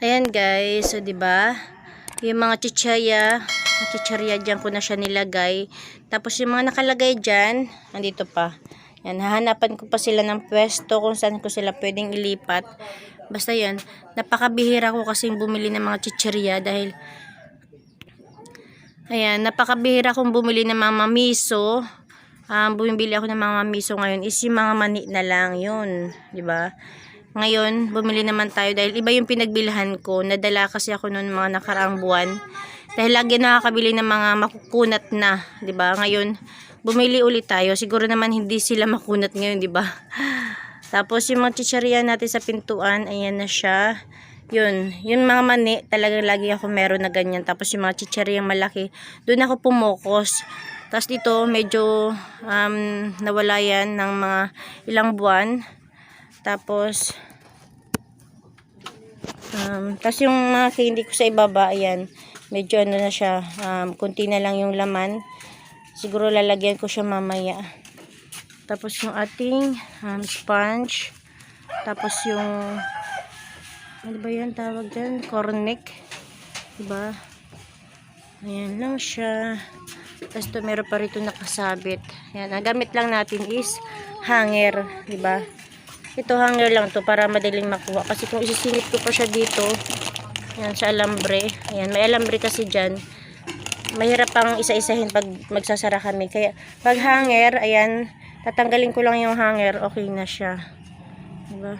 Ayan guys, so 'di ba? Yung mga chichirya diyan ko na siya nilagay. Tapos yung mga nakalagay diyan, andito pa. Yan, hahanapan ko pa sila ng pwesto kung saan ko sila pwedeng ilipat. Basta 'yan, napakabihira ko kasing bumili ng mga chichirya dahil ayan, napakabihira kong bumili ng mga mamiso. Bumibili ako ng mga mamiso ngayon is yung mga mani na lang 'yun, 'di ba? Ngayon, bumili naman tayo dahil iba yung pinagbilhan ko. Nadala kasi ako noon mga nakaraang buwan. Dahil lagi nakakabili ng mga makukunat na, 'di ba? Ngayon, bumili ulit tayo. Siguro naman hindi sila makunat ngayon, 'di ba? Tapos yung mga chichirya natin sa pintuan, ayan na siya. Yung mga mani, talagang lagi ako meron na ganyan. Tapos yung mga chichiryang malaki, doon ako pumokos. Tapos dito, medyo nawala yan ng mga ilang buwan. Tapos yung mga candy ko sa ibaba, ayan, medyo ano na siya, kunti na lang yung laman. Siguro lalagyan ko siya mamaya. Tapos yung ating sponge. Tapos yung ano ba yan tawag dyan? Cornic. Diba? Ayan lang siya. Tapos ito meron pa rito nakasabit. Ayan, ang gamit lang natin is hanger. Diba? Ito hanger lang to para madaling makuha. Kasi kung isisilip ko pa siya dito, yan sa alambre. Ayan, may alambre kasi dyan. Mahirap pang isa-isahin pag magsasara kami. Kaya pag hanger, ayan, tatanggalin ko lang yung hanger, okay na siya. Diba?